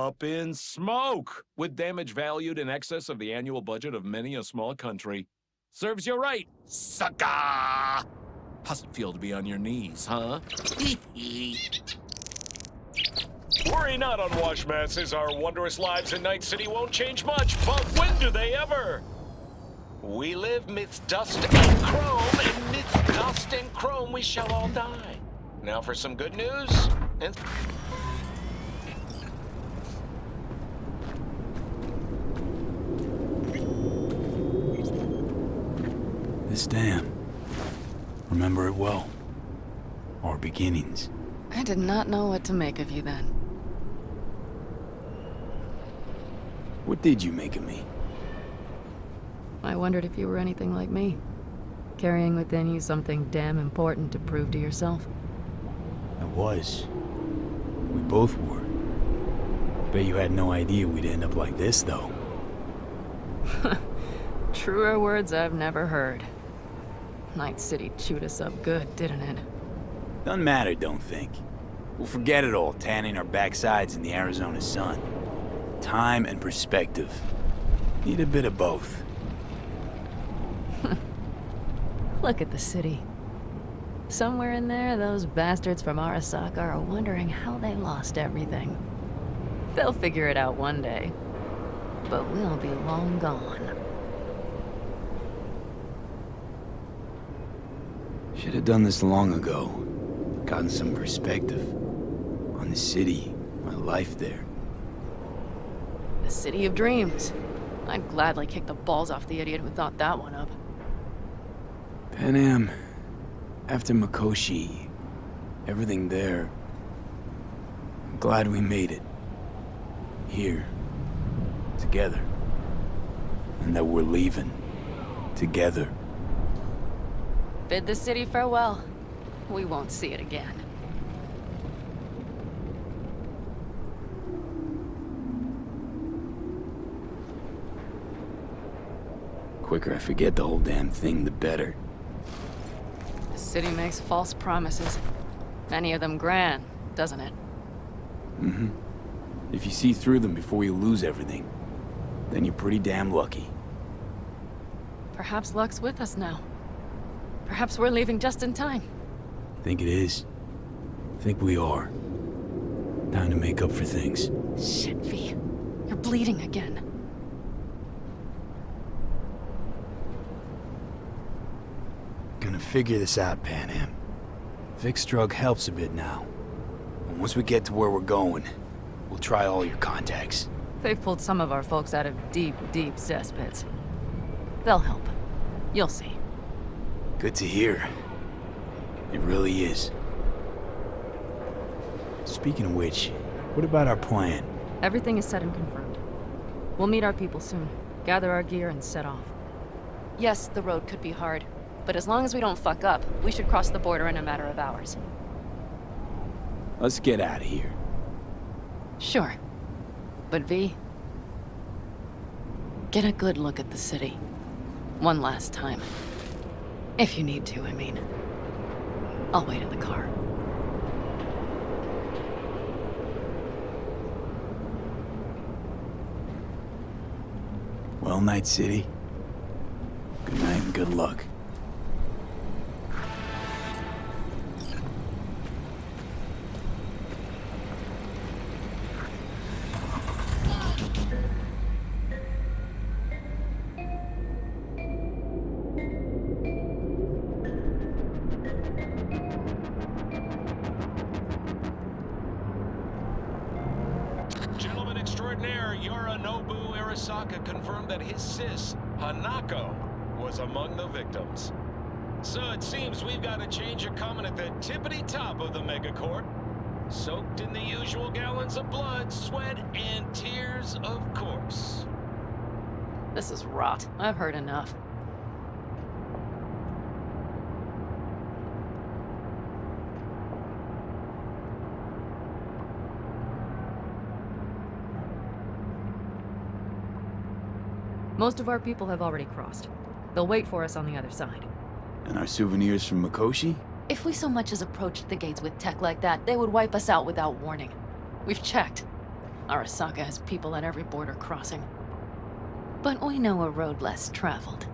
up in smoke, with damage valued in excess of the annual budget of many a small country. Serves you right, sucker! How's it feel to be on your knees, huh? Worry not, unwashed masses. Our wondrous lives in Night City won't change much, but when do they ever? We live midst dust and chrome, and midst dust and chrome we shall all die. Now for some good news, and... This dam. Remember it well. Our beginnings. I did not know what to make of you then. What did you make of me? I wondered if you were anything like me. Carrying within you something damn important to prove to yourself. I was. We both were. Bet you had no idea we'd end up like this, though. Truer words I've never heard. Night City chewed us up good, didn't it? Doesn't matter, don't think. We'll forget it all, tanning our backsides in the Arizona sun. Time and perspective. Need a bit of both. Look at the city. Somewhere in there, those bastards from Arasaka are wondering how they lost everything. They'll figure it out one day. But we'll be long gone. Should have done this long ago. Gotten some perspective. On the city, my life there. The city of dreams. I'd gladly kick the balls off the idiot who thought that one up. Panam, after Mikoshi, everything there. I'm glad we made it. Here. Together. And that we're leaving. Together. Bid the city farewell. We won't see it again. Quicker I forget the whole damn thing, the better. The city makes false promises. Many of them grand, doesn't it? Mm-hmm. If you see through them before you lose everything, then you're pretty damn lucky. Perhaps luck's with us now. Perhaps we're leaving just in time. Think it is. Think we are. Time to make up for things. Shit, V. You're bleeding again. Gonna figure this out, Panam. Vic's drug helps a bit now. And once we get to where we're going, we'll try all your contacts. They've pulled some of our folks out of deep, deep cesspits. They'll help. You'll see. Good to hear. It really is. Speaking of which, what about our plan? Everything is set and confirmed. We'll meet our people soon, gather our gear, and set off. Yes, the road could be hard, but as long as we don't fuck up, we should cross the border in a matter of hours. Let's get out of here. Sure. But V, get a good look at the city. One last time. If you need to, I mean. I'll wait in the car. Well, Night City. Good night and good luck. Gentleman extraordinaire Yorinobu Arasaka confirmed that his sis, Hanako, was among the victims. So it seems we've got a change of coming at the tippity top of the megacorp. Soaked in the usual gallons of blood, sweat, and tears, of course. This is rot. I've heard enough. Most of our people have already crossed. They'll wait for us on the other side. And our souvenirs from Mikoshi? If we so much as approached the gates with tech like that, they would wipe us out without warning. We've checked. Arasaka has people at every border crossing. But we know a road less traveled.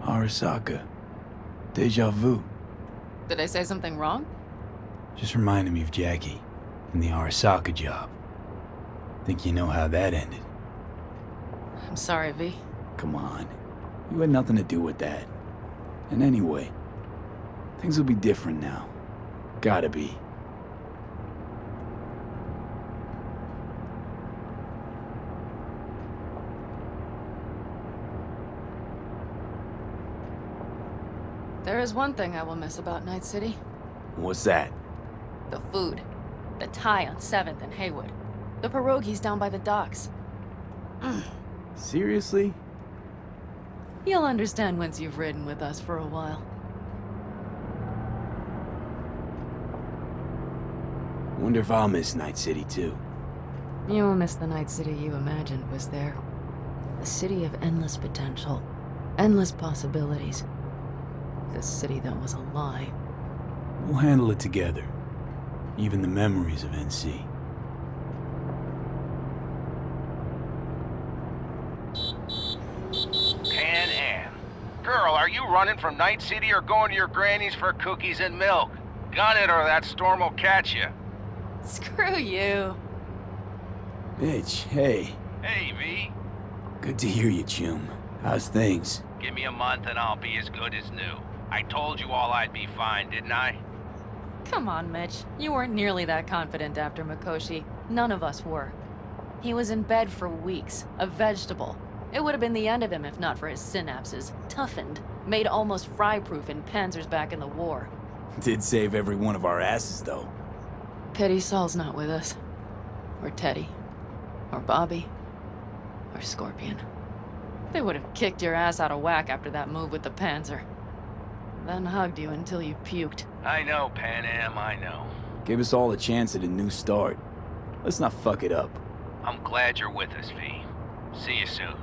Arasaka. Deja vu. Did I say something wrong? Just reminded me of Jackie and the Arasaka job. Think you know how that ended? I'm sorry, V. Come on. You had nothing to do with that. And anyway, things will be different now. Gotta be. There is one thing I will miss about Night City. What's that? The food. The Thai on 7th and Haywood. The pierogies down by the docks. Seriously? You'll understand once you've ridden with us for a while. Wonder if I'll miss Night City too. You will miss the Night City you imagined was there. A city of endless potential. Endless possibilities. This city that was a lie. We'll handle it together. Even the memories of NC. Panam. Girl, are you running from Night City or going to your granny's for cookies and milk? Gun it or that storm will catch you. Screw you. Mitch, hey. Hey, V. Good to hear you, chum. How's things? Give me a month and I'll be as good as new. I told you all I'd be fine, didn't I? Come on, Mitch. You weren't nearly that confident after Mikoshi. None of us were. He was in bed for weeks, a vegetable. It would have been the end of him if not for his synapses. Toughened, made almost fry-proof in panzers back in the war. Did save every one of our asses, though. Pity Saul's not with us. Or Teddy. Or Bobby. Or Scorpion. They would have kicked your ass out of whack after that move with the panzer. Then hugged you until you puked. I know, Panam, I know. Give us all a chance at a new start. Let's not fuck it up. I'm glad you're with us, V. See you soon.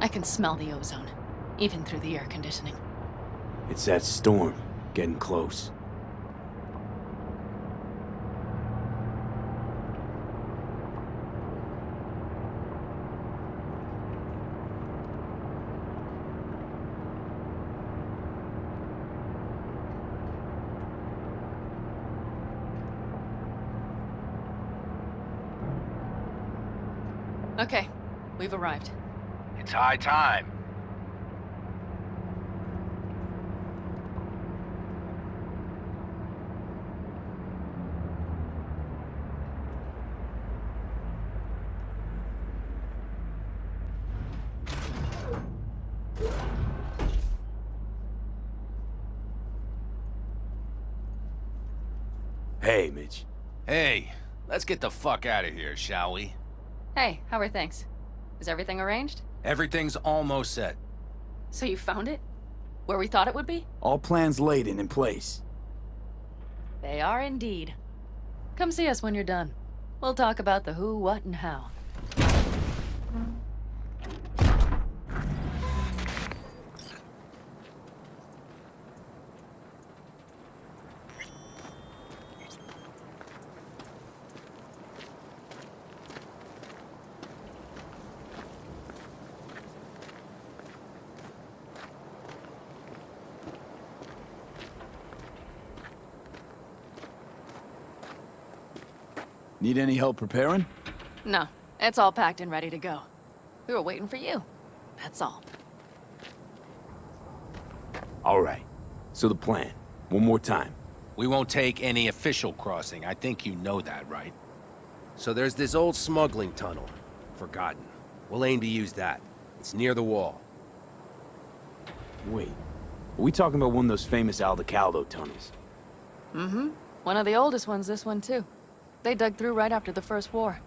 I can smell the ozone, even through the air conditioning. It's that storm, getting close. Okay, we've arrived. It's high time. Hey, Mitch. Hey, let's get the fuck out of here, shall we? Hey, how are things? Is everything arranged? Everything's almost set. So you found it? Where we thought it would be? All plans laid and in place. They are indeed. Come see us when you're done. We'll talk about the who, what, and how. Need any help preparing? No, it's all packed and ready to go. We were waiting for you. That's all. All right. So the plan. One more time. We won't take any official crossing. I think you know that, right? So there's this old smuggling tunnel. Forgotten. We'll aim to use that. It's near the wall. Wait. Are we talking about one of those famous Aldecaldo tunnels? Mm-hmm. One of the oldest ones, this one too. They dug through right after the First War.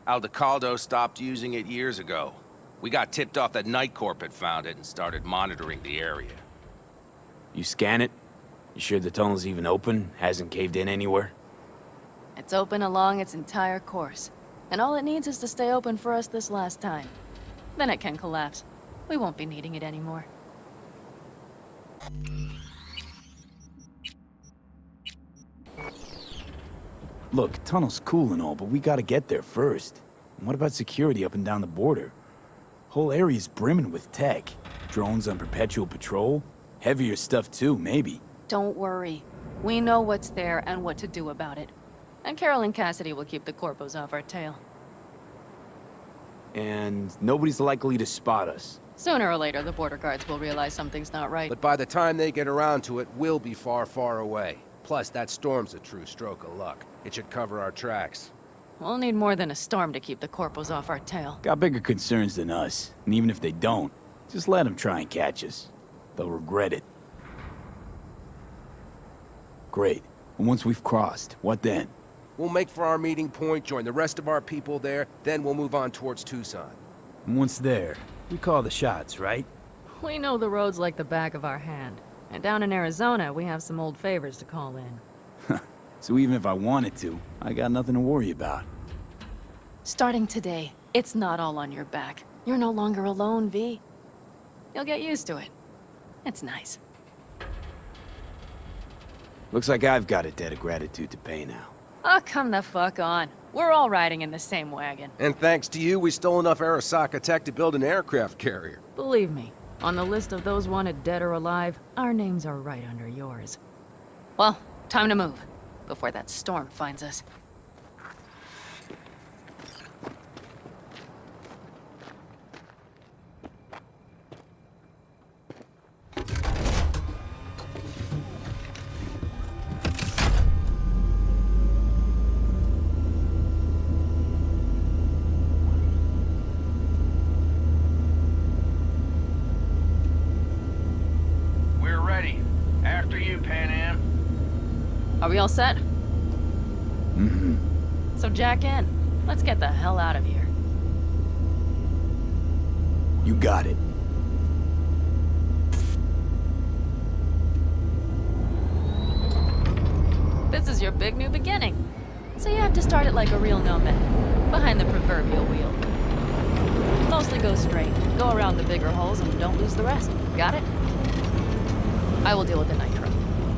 Aldecaldo stopped using it years ago. We got tipped off that Night Corp had found it and started monitoring the area. You scan it? You sure the tunnel's even open? Hasn't caved in anywhere? It's open along its entire course. And all it needs is to stay open for us this last time. Then it can collapse. We won't be needing it anymore. Look, tunnel's cool and all, but we gotta get there first. And what about security up and down the border? Whole area's brimming with tech. Drones on perpetual patrol. Heavier stuff too, maybe. Don't worry. We know what's there and what to do about it. And Carol and Cassidy will keep the corpos off our tail. And nobody's likely to spot us. Sooner or later, the border guards will realize something's not right. But by the time they get around to it, we'll be far, far away. Plus, that storm's a true stroke of luck. It should cover our tracks. We'll need more than a storm to keep the corpos off our tail. Got bigger concerns than us. And even if they don't, just let them try and catch us. They'll regret it. Great. And once we've crossed, what then? We'll make for our meeting point, join the rest of our people there, then we'll move on towards Tucson. And once there, we call the shots, right? We know the roads like the back of our hand. And down in Arizona, we have some old favors to call in. So even if I wanted to, I got nothing to worry about. Starting today, it's not all on your back. You're no longer alone, V. You'll get used to it. It's nice. Looks like I've got a debt of gratitude to pay now. Oh, come the fuck on. We're all riding in the same wagon. And thanks to you, we stole enough Arasaka tech to build an aircraft carrier. Believe me, on the list of those wanted dead or alive, our names are right under yours. Well, time to move, before that storm finds us. After you, Panam. Are we all set? Mm-hmm. So jack in. Let's get the hell out of here. You got it. This is your big new beginning. So you have to start it like a real nomad, behind the proverbial wheel. Mostly go straight, go around the bigger holes, and don't lose the rest. Got it? I will deal with the nitro.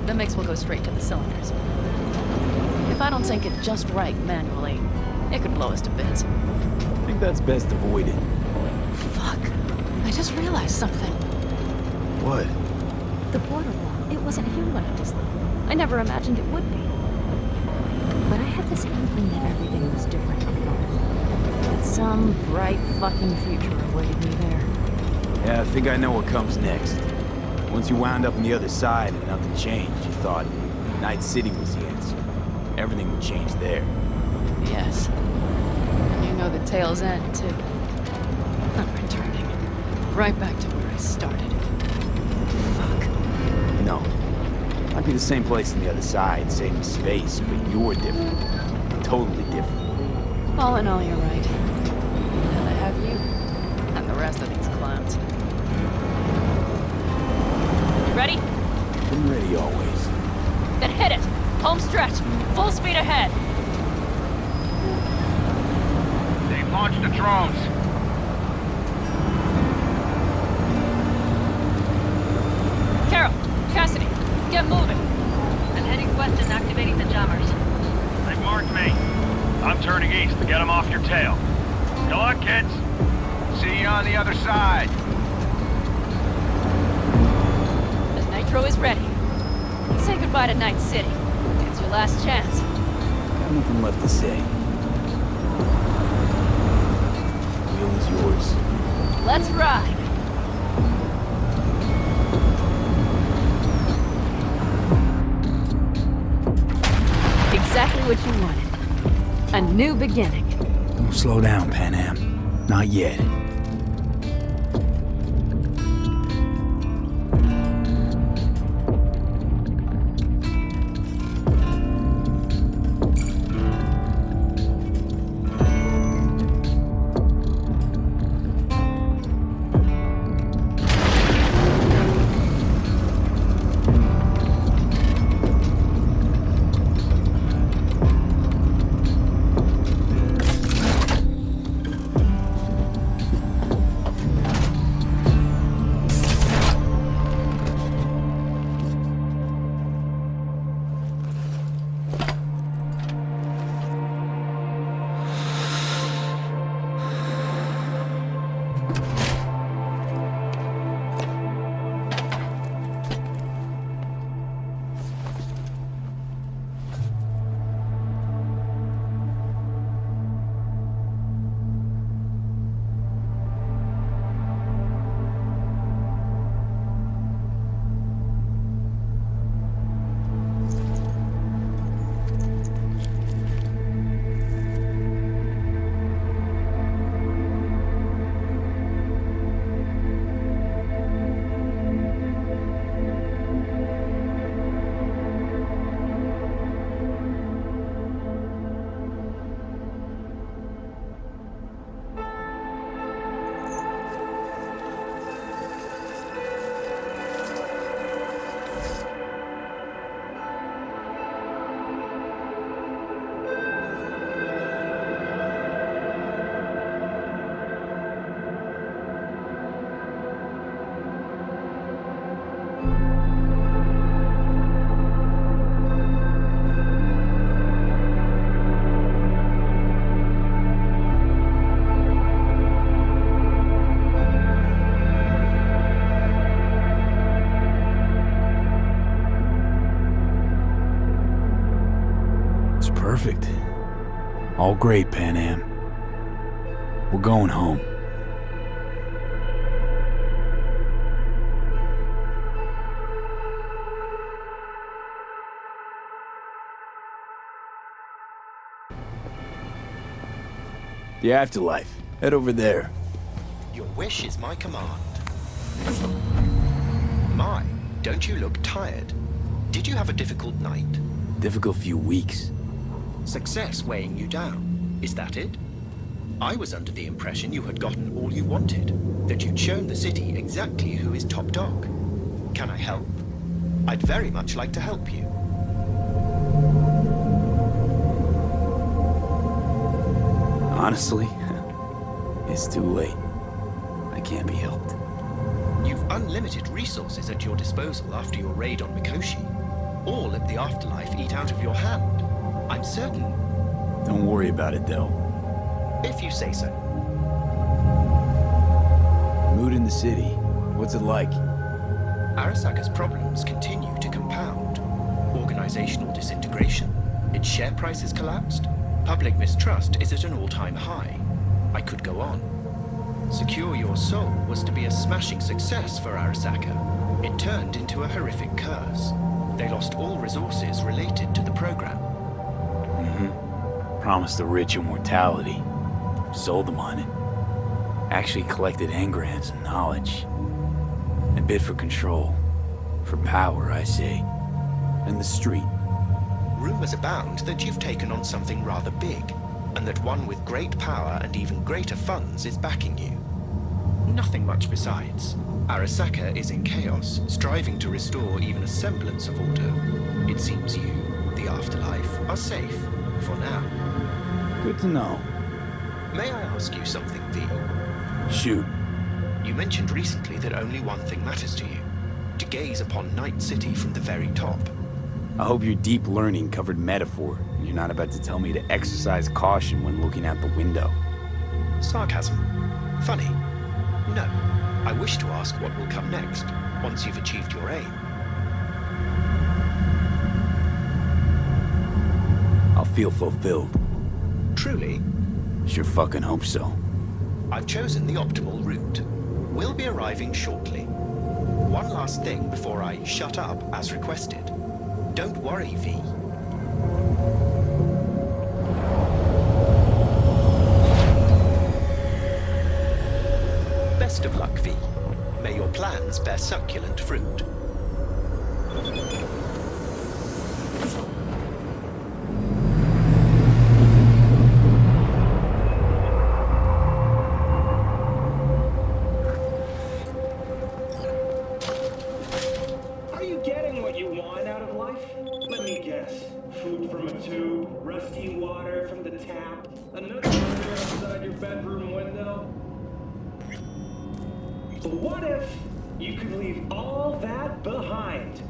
The mix will go straight to the cylinders. If I don't sync it just right manually, it could blow us to bits. I think that's best avoided. Fuck. I just realized something. What? The border wall, it wasn't here when I was little. I never imagined it would be. But I had this inkling that everything was different up north. That some bright fucking future awaited me there. Yeah, I think I know what comes next. Once you wound up on the other side and nothing changed, you thought Night City was the answer. Everything would change there. Yes. And you know the tale's end, too. I'm returning. Right back to where I started. Fuck. No. Might be the same place on the other side, same space, but you're different. Totally different. All in all, you're right. And I have you, and the rest of these clowns. You ready? Been ready always. Then hit it! Home stretch! Full speed ahead! They've launched the drones. Carol! Cassidy! Get moving! I'm heading west and activating the jammers. They've marked me. I'm turning east to get them off your tail. Good luck, kids. See you on the other side. The nitro is ready. Say goodbye to Night City. It's your last chance. Got nothing left to say. Wheel is yours. Let's ride! Exactly what you wanted. A new beginning. Don't slow down, Panam. Not yet. Perfect. All great, Panam. We're going home. The afterlife. Head over there. Your wish is my command. My, don't you look tired? Did you have a difficult night? Difficult few weeks. Success weighing you down, is that it? I was under the impression you had gotten all you wanted, that you'd shown the city exactly who is top dog. Can I help? I'd very much like to help you. Honestly, it's too late. I can't be helped. You've unlimited resources at your disposal after your raid on Mikoshi. All let the afterlife eat out of your hand. I'm certain. Don't worry about it, though. If you say so. Mood in the city. What's it like? Arasaka's problems continue to compound. Organizational disintegration. Its share price has collapsed. Public mistrust is at an all-time high. I could go on. Secure Your Soul was to be a smashing success for Arasaka. It turned into a horrific curse. They lost all resources related to the program. Promised the rich immortality. Sold them on it. Actually collected engrams and knowledge. A bid for control. For power, I say. And the street. Rumors abound that you've taken on something rather big, and that one with great power and even greater funds is backing you. Nothing much besides. Arasaka is in chaos, striving to restore even a semblance of order. It seems you, the afterlife, are safe, for now. Good to know. May I ask you something, V? Shoot. You mentioned recently that only one thing matters to you. To gaze upon Night City from the very top. I hope your deep learning covered metaphor, and you're not about to tell me to exercise caution when looking out the window. Sarcasm. Funny. No. I wish to ask what will come next, once you've achieved your aim. I'll feel fulfilled. Truly? Sure fucking hope so. I've chosen the optimal route. We'll be arriving shortly. One last thing before I shut up as requested. Don't worry, V. Best of luck, V. May your plans bear succulent fruit. Are you getting what you want out of life? Let me guess. Food from a tube, rusty water from the tap, another murder outside your bedroom window. But what if you could leave all that behind?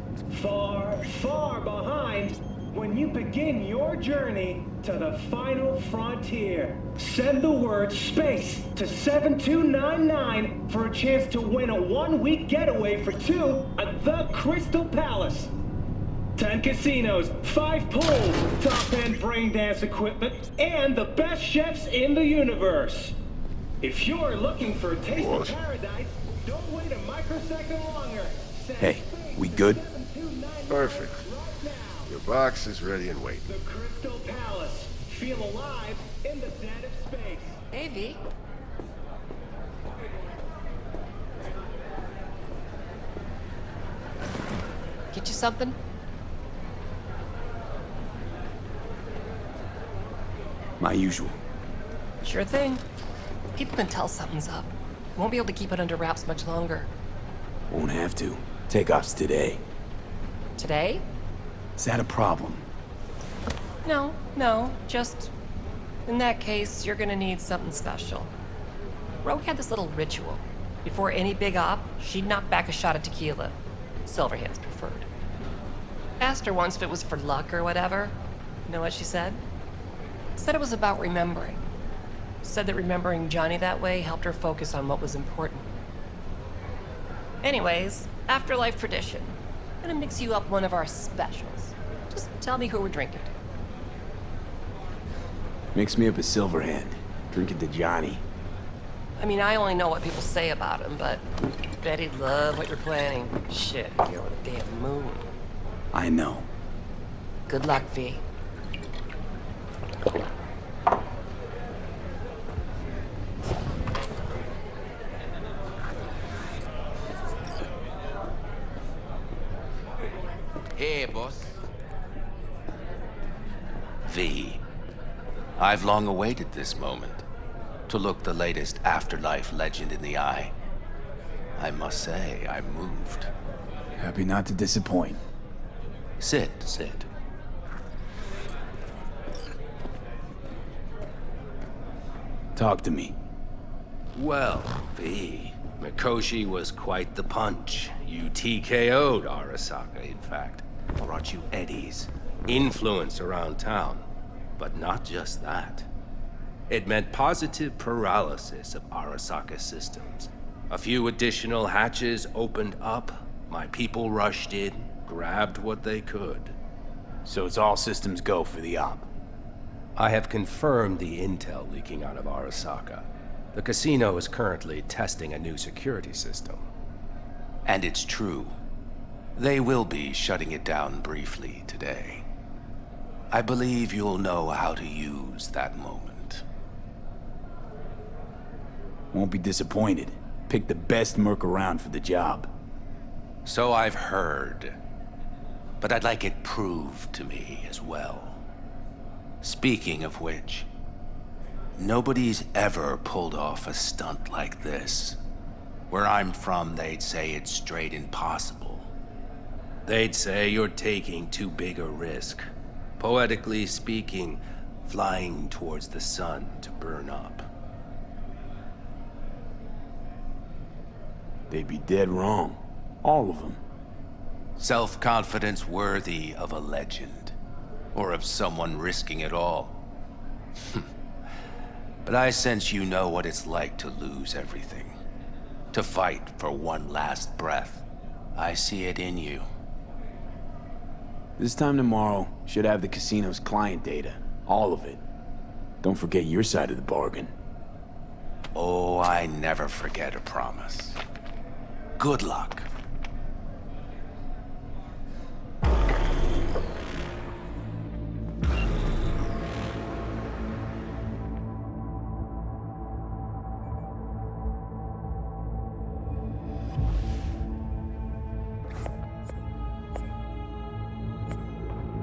Far, far behind when you begin your journey to the final frontier. Send the word SPACE to 7299 for a chance to win a one-week getaway for two at the Crystal Palace. 10 casinos, 5 pools, top-end brain dance equipment, and the best chefs in the universe. If you're looking for a taste of paradise, don't wait a microsecond longer. Hey, we good? Perfect. Your box is ready and waiting. The Crystal Palace. Feel alive in the dead of space. Hey, V. Get you something? My usual. Sure thing. People can tell something's up. Won't be able to keep it under wraps much longer. Won't have to. Takeoff's today. Today? Is that a problem? No, just... In that case, you're gonna need something special. Rogue had this little ritual. Before any big op, she'd knock back a shot of tequila. Silverhand's preferred. Asked her once if it was for luck or whatever. You know what she said? Said it was about remembering. Said that remembering Johnny that way helped her focus on what was important. Anyways, afterlife tradition. I'm gonna mix you up one of our specials. Just tell me who we're drinking to. Mix me up a Silverhand. Drink it to Johnny. I mean, I only know what people say about him, but bet he'd love what you're planning. Shit, you're on the damn moon. I know. Good luck, V. Hey, boss. V. I've long awaited this moment. To look the latest afterlife legend in the eye. I must say, I'm moved. Happy not to disappoint. Sit. Talk to me. Well, V. Mikoshi was quite the punch. You TKO'd Arasaka, in fact. Brought you eddies. Influence around town. But not just that. It meant positive paralysis of Arasaka systems. A few additional hatches opened up. My people rushed in, grabbed what they could. So it's all systems go for the op. I have confirmed the intel leaking out of Arasaka. The casino is currently testing a new security system. And it's true. They will be shutting it down briefly today. I believe you'll know how to use that moment. Won't be disappointed. Pick the best merc around for the job. So I've heard. But I'd like it proved to me as well. Speaking of which, nobody's ever pulled off a stunt like this. Where I'm from, they'd say it's straight impossible. They'd say you're taking too big a risk. Poetically speaking, flying towards the sun to burn up. They'd be dead wrong. All of them. Self-confidence worthy of a legend. Or of someone risking it all. But I sense you know what it's like to lose everything. To fight for one last breath. I see it in you. This time tomorrow, should have the casino's client data. All of it. Don't forget your side of the bargain. Oh, I never forget a promise. Good luck.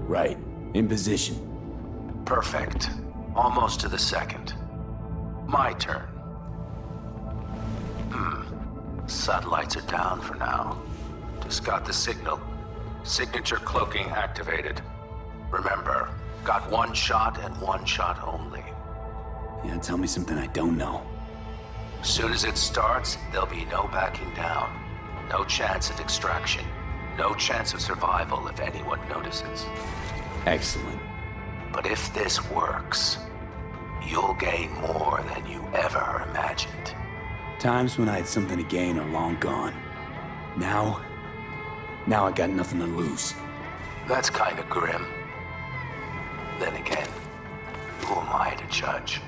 Right. In position. Perfect. Almost to the second. My turn. Satellites are down for now. Just got the signal. Signature cloaking activated. Remember, got one shot and one shot only. Yeah, tell me something I don't know. Soon as it starts, there'll be no backing down. No chance of extraction. No chance of survival if anyone notices. Excellent. But if this works, you'll gain more than you ever imagined. Times when I had something to gain are long gone. Now I got nothing to lose. That's kind of grim. Then again, who am I to judge?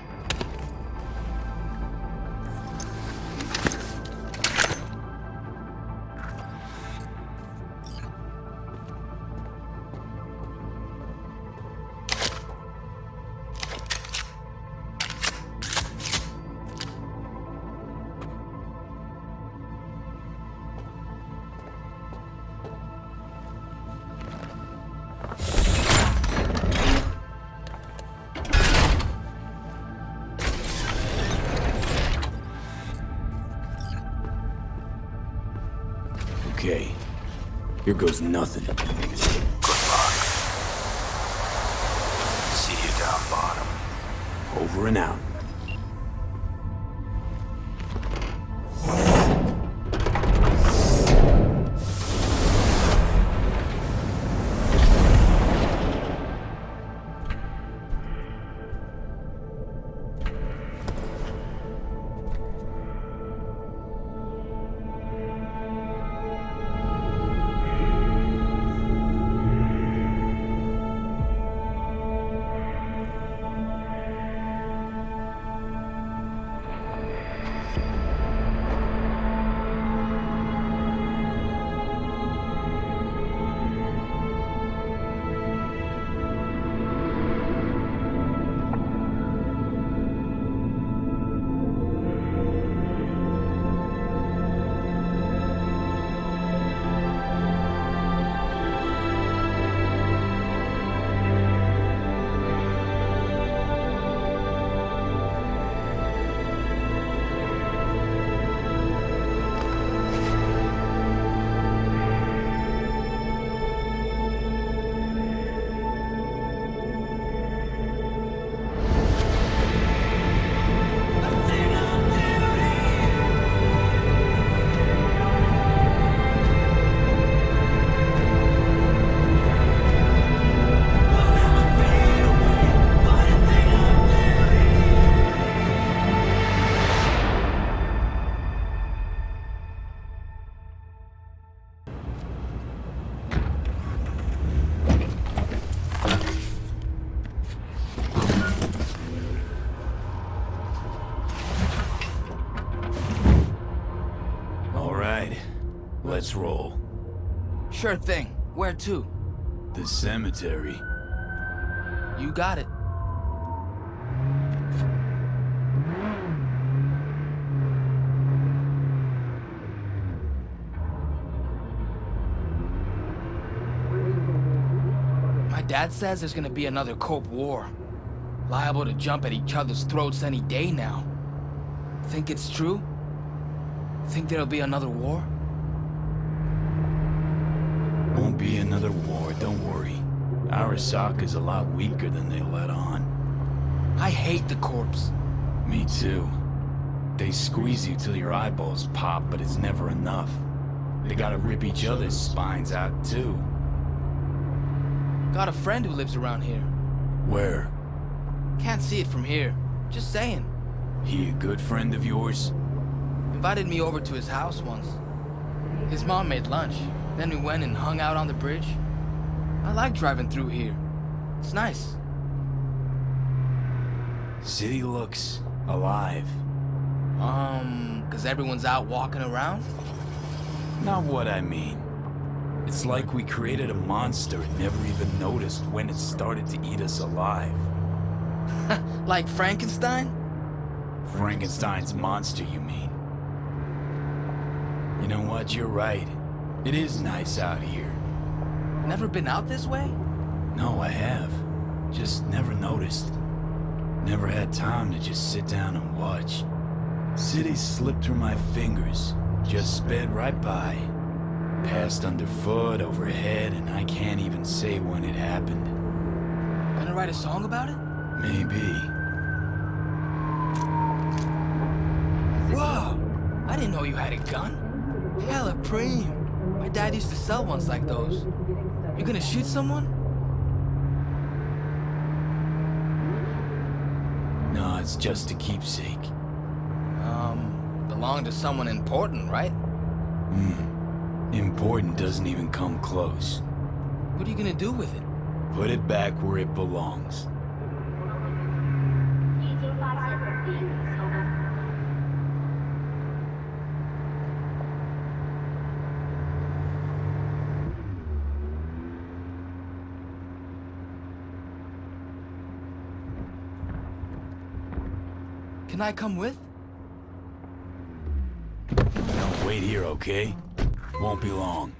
Okay. Here goes nothing. Good luck. See you down bottom. Over and out. let's roll. Sure thing. Where to? The cemetery. You got it. My dad says there's gonna be another Cope War. Liable to jump at each other's throats any day now. Think it's true? Think there'll be another war? Won't be another war, don't worry. Arasaka's a lot weaker than they let on. I hate the corpse. Me too. They squeeze you till your eyeballs pop, but it's never enough. They gotta rip each other's spines out too. Got a friend who lives around here. Where? Can't see it from here. Just saying. He a good friend of yours? Invited me over to his house once. His mom made lunch. Then we went and hung out on the bridge. I like driving through here. It's nice. City looks alive. 'Cause everyone's out walking around? Not what I mean. It's like we created a monster and never even noticed when it started to eat us alive. Like Frankenstein? Frankenstein's monster, you mean? You know what, you're right. It is nice out here. Never been out this way? No, I have. Just never noticed. Never had time to just sit down and watch. Cities slipped through my fingers, just sped right by. Passed underfoot, overhead, and I can't even say when it happened. Gonna write a song about it? Maybe. Whoa! I didn't know you had a gun. Hella preem. My dad used to sell ones like those. You gonna shoot someone? No, it's just a keepsake. Belonged to someone important, right? Important doesn't even come close. What are you gonna do with it? Put it back where it belongs. Can I come with? No, wait here, okay? Won't be long.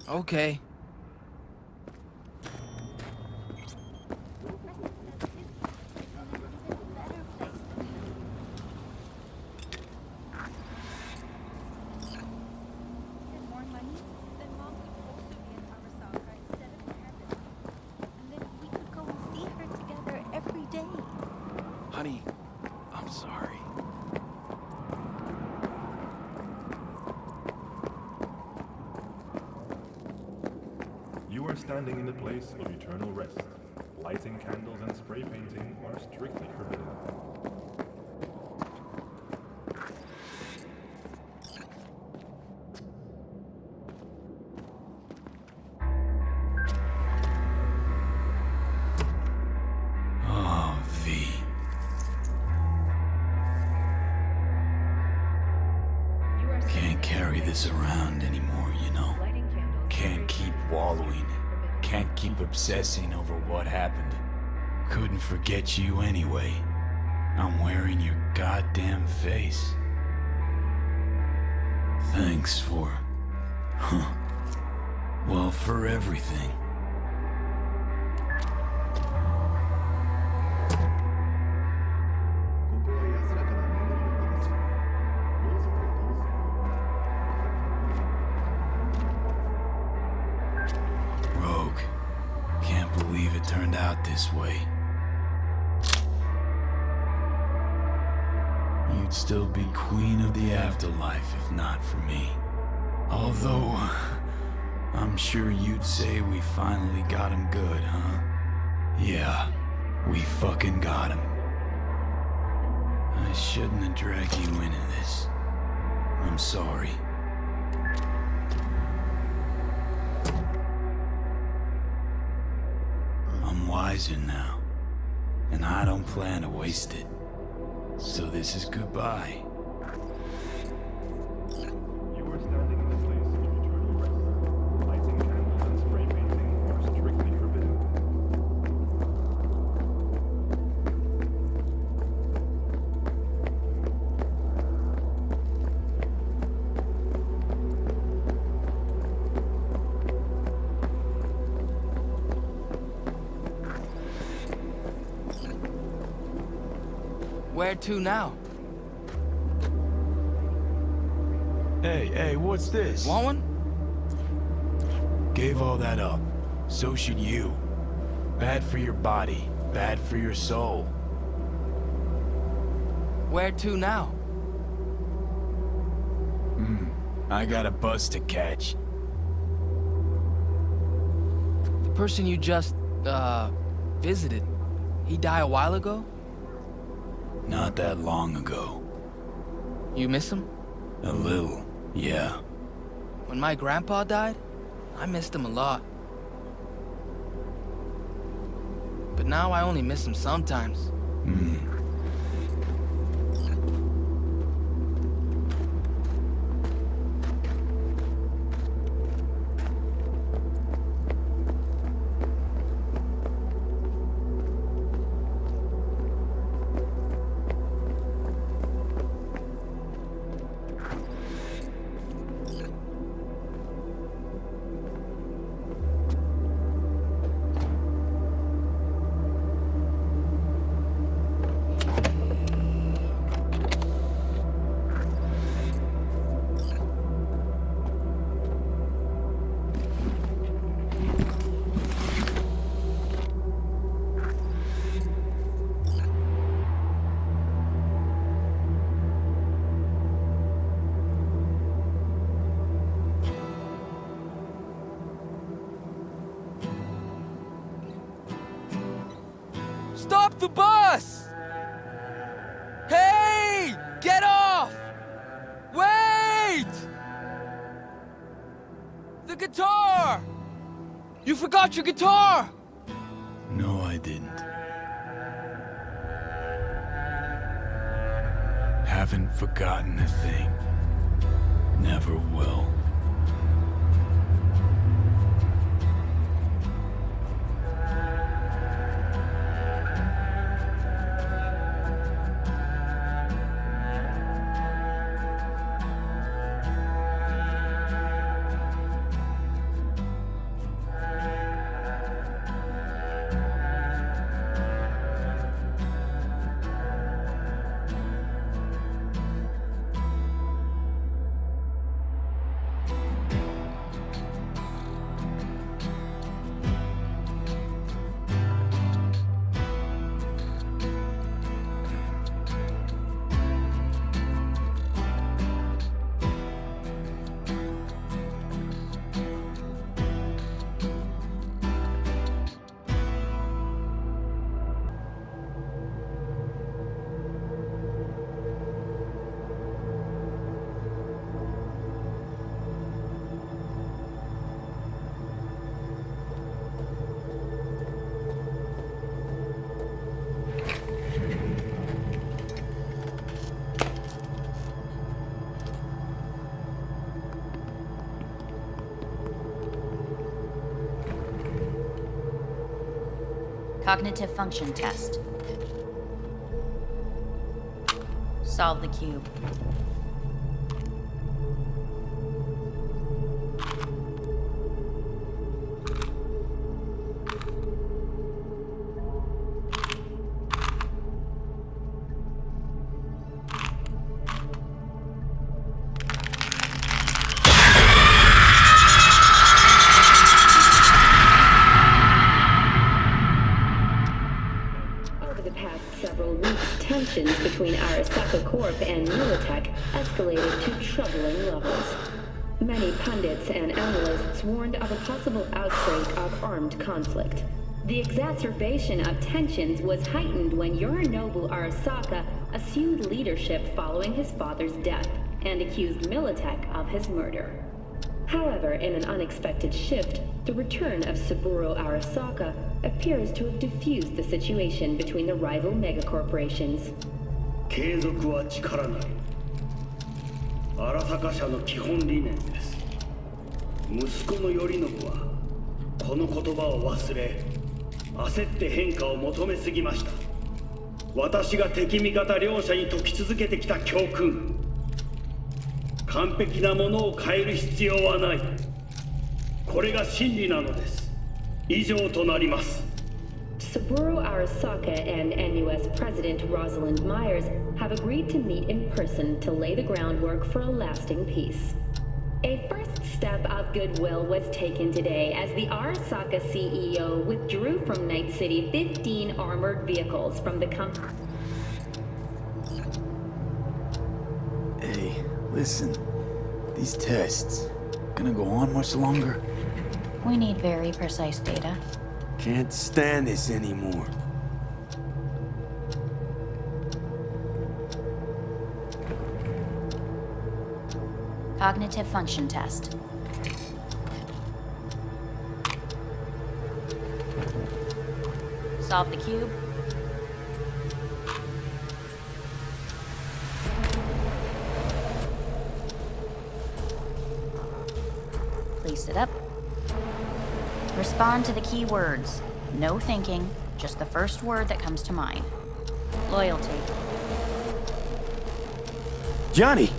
Okay. Honey, I'm sorry. You are standing in the place of eternal rest. Lighting candles and spray painting are strictly forbidden. Can't carry this around anymore, you know? Can't keep wallowing. Can't keep obsessing over what happened. Couldn't forget you anyway. I'm wearing your goddamn face. Thanks for... well, for everything. Rogue. Can't believe it turned out this way. You'd still be queen of the afterlife if not for me. Although, I'm sure you'd say we finally got him good, huh? Yeah, we fucking got him. I shouldn't have dragged you into this. I'm sorry. I'm wiser now, and I don't plan to waste it. So this is goodbye. You are standing in the place of eternal Where to now? Hey, what's this? Want one? Gave all that up. So should you. Bad for your body, bad for your soul. Where to now? I got a bus to catch. The person you just, visited, he died a while ago? Not that long ago. You miss him? A little, yeah. When my grandpa died, I missed him a lot. But now I only miss him sometimes. Stop the bus! Hey! Get off! Wait! The guitar! You forgot your guitar! No, I didn't. Haven't forgotten a thing. Never will. Cognitive function test. Solve the cube. Tensions between Arasaka Corp and Militech escalated to troubling levels. Many pundits and analysts warned of a possible outbreak of armed conflict. The exacerbation of tensions was heightened when Yorinobu Arasaka assumed leadership following his father's death and accused Militech of his murder. However, in an unexpected shift, the return of Saburo Arasaka appears to have diffused the situation between the rival megacorporations. 継続は力なり。荒坂社の基本理念です。息子の頼信はこの言葉を忘れ、焦って変化を求めすぎました。私が敵味方両者に説き続けてきた教訓。完璧なものを変える必要はない。これが真理なのです。以上となります。Saburo Arasaka and NUS President Rosalind Myers have agreed to meet in person to lay the groundwork for a lasting peace. A first step of goodwill was taken today as the Arasaka CEO withdrew from Night City 15 armored vehicles from the company. Hey, listen. These tests, gonna go on much longer? We need very precise data. Can't stand this anymore. Cognitive function test. Solve the cube. Please sit up. Respond to the key words. No thinking, just the first word that comes to mind. Loyalty. Johnny!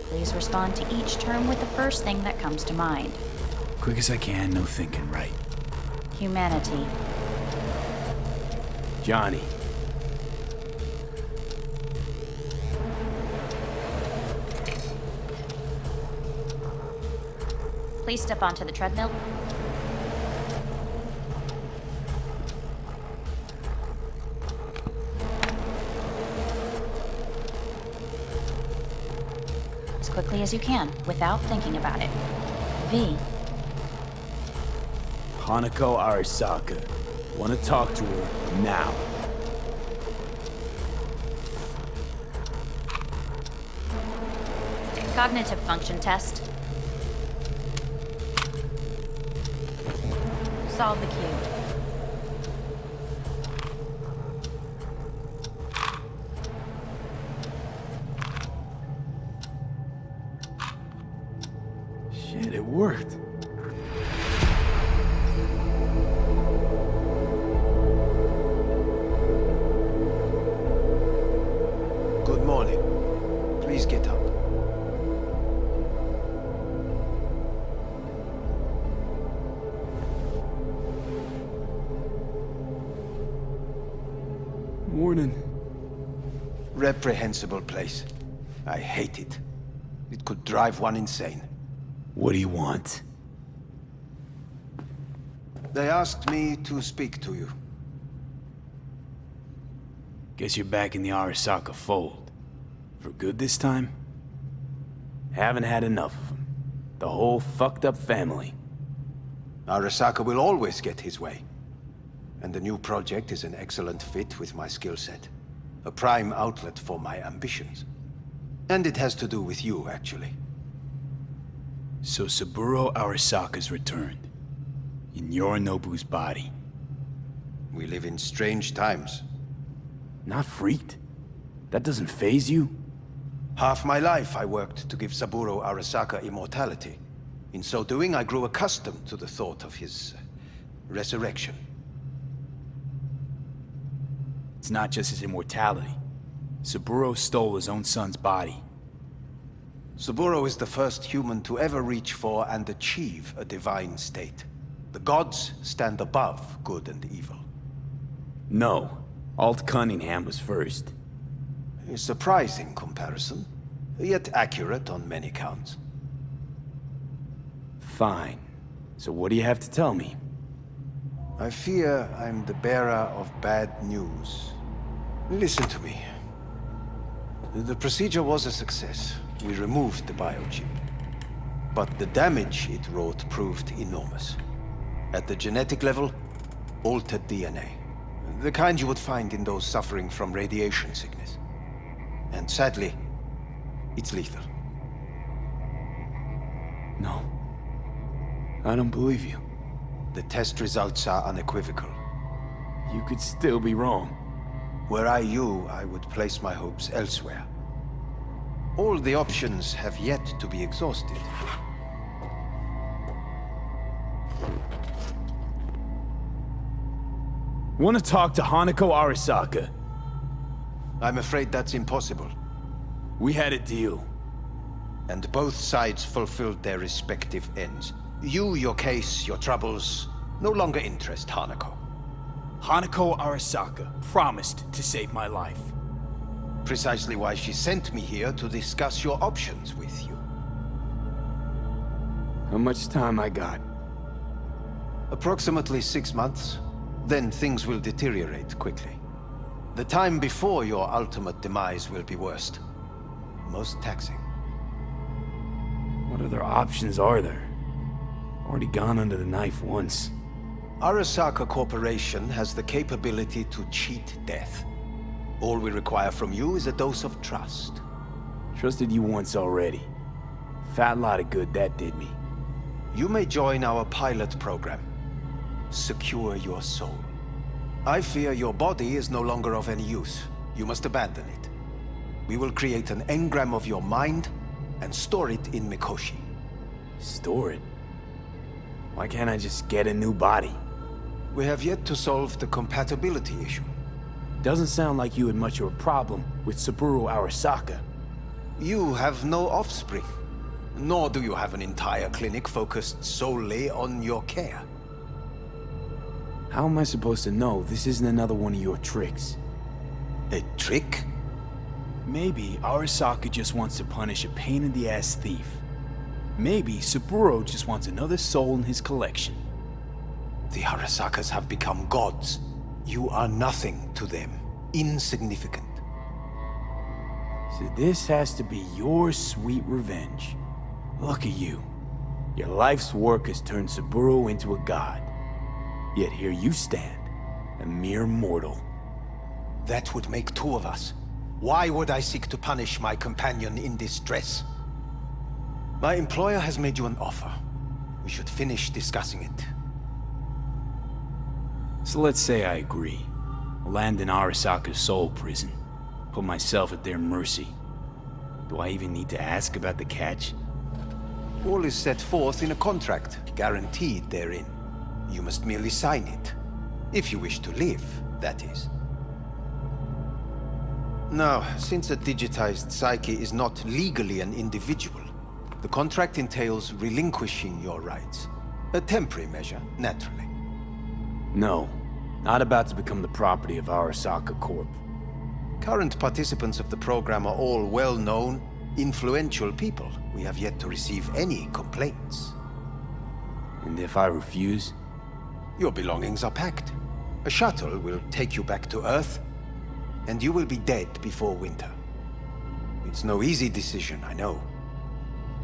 Please respond to each term with the first thing that comes to mind. Quick as I can, no thinking, right? Humanity. Johnny. Please step onto the treadmill. As quickly as you can, without thinking about it. V. Hanako Arasaka. Want to talk to her now. Cognitive function test. Solve the cube. Shit, it worked. Good morning. Please get up. Morning. Reprehensible place. I hate it. It could drive one insane. What do you want? They asked me to speak to you. Guess you're back in the Arasaka fold. For good this time? Haven't had enough of them. The whole fucked up family. Arasaka will always get his way. And the new project is an excellent fit with my skill set. A prime outlet for my ambitions. And it has to do with you, actually. So Saburo Arasaka's returned. In Yorinobu's body. We live in strange times. Not freaked? That doesn't faze you? Half my life I worked to give Saburo Arasaka immortality. In so doing, I grew accustomed to the thought of his resurrection. It's not just his immortality. Saburo stole his own son's body. Saburo is the first human to ever reach for and achieve a divine state. The gods stand above good and evil. No. Alt Cunningham was first. A surprising comparison, yet accurate on many counts. Fine. So what do you have to tell me? I fear I'm the bearer of bad news. Listen to me. The procedure was a success. We removed the biochip. But the damage it wrought proved enormous. At the genetic level, altered DNA. The kind you would find in those suffering from radiation sickness. And sadly, it's lethal. No. I don't believe you. The test results are unequivocal. You could still be wrong. Were I you, I would place my hopes elsewhere. All the options have yet to be exhausted. Want to talk to Hanako Arasaka? I'm afraid that's impossible. We had a deal. and both sides fulfilled their respective ends. You, your case, your troubles, no longer interest Hanako. Hanako Arasaka promised to save my life. Precisely why she sent me here to discuss your options with you. How much time I got? Approximately 6 months. Then things will deteriorate quickly. The time before your ultimate demise will be worst. Most taxing. What other options are there? Already gone under the knife once. Arasaka Corporation has the capability to cheat death. All we require from you is a dose of trust. Trusted you once already. Fat lot of good that did me. You may join our pilot program. Secure your soul. I fear your body is no longer of any use. You must abandon it. We will create an engram of your mind and store it in Mikoshi. Store it? Why can't I just get a new body? We have yet to solve the compatibility issue. Doesn't sound like you had much of a problem with Saburo Arasaka. You have no offspring. Nor do you have an entire clinic focused solely on your care. How am I supposed to know this isn't another one of your tricks? A trick? Maybe Arasaka just wants to punish a pain-in-the-ass thief. Maybe Saburo just wants another soul in his collection. The Arasakas have become gods. You are nothing to them. Insignificant. So this has to be your sweet revenge. Look at you. Your life's work has turned Saburo into a god. Yet here you stand, a mere mortal. That would make two of us. Why would I seek to punish my companion in distress? My employer has made you an offer. We should finish discussing it. So let's say I agree. Land in Arasaka's soul prison. Put myself at their mercy. Do I even need to ask about the catch? All is set forth in a contract, guaranteed therein. You must merely sign it. If you wish to live, that is. Now, since a digitized psyche is not legally an individual, the contract entails relinquishing your rights. A temporary measure, naturally. No, not about to become the property of Arasaka Corp. Current participants of the program are all well-known, influential people. We have yet to receive any complaints. And if I refuse? Your belongings are packed. A shuttle will take you back to Earth, and you will be dead before winter. It's no easy decision, I know.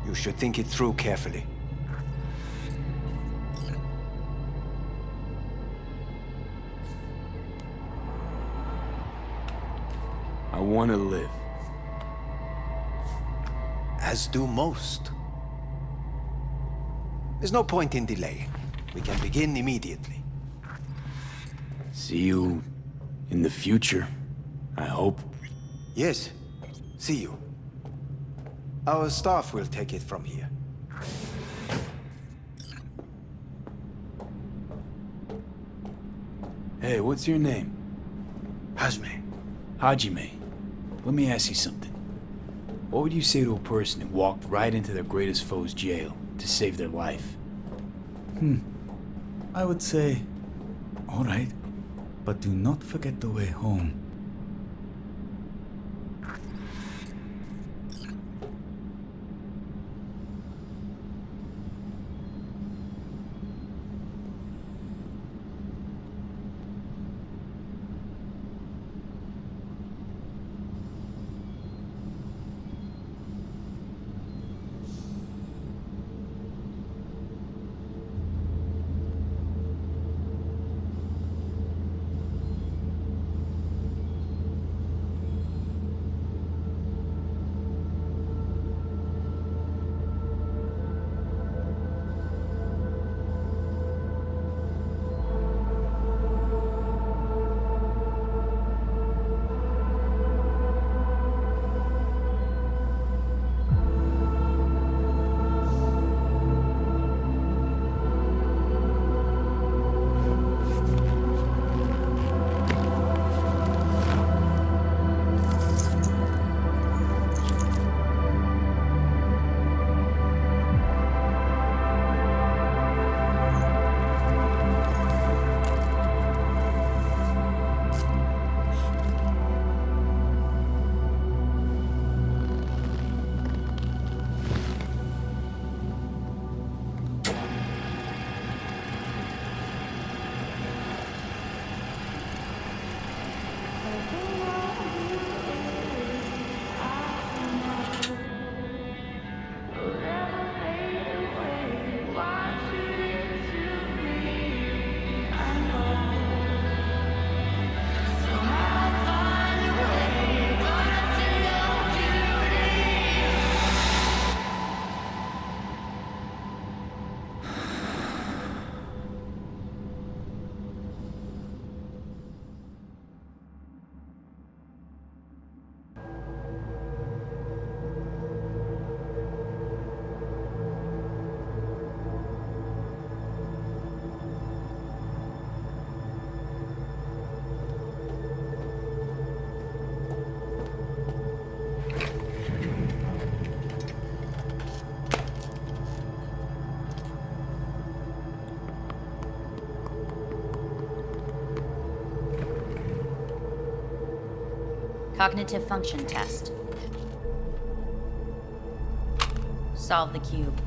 You should think it through carefully. I want to live. As do most. There's no point in delaying. We can begin immediately. See you in the future, I hope. Yes, see you. Our staff will take it from here. Hey, what's your name? Hajime. Hajime. Let me ask you something. What would you say to a person who walked right into their greatest foe's jail to save their life? I would say, all right, but do not forget the way home. Cognitive function test. Solve the cube.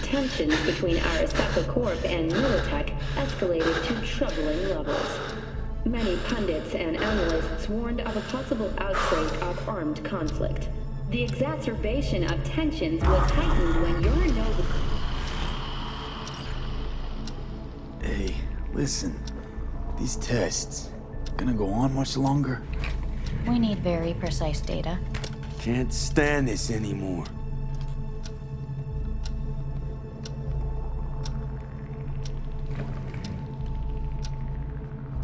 Tensions between Arasaka Corp and Militech escalated to troubling levels. Many pundits and analysts warned of a possible outbreak of armed conflict. The exacerbation of tensions was heightened when Yorinobu... Hey, listen. These tests, gonna go on much longer? We need very precise data. Can't stand this anymore.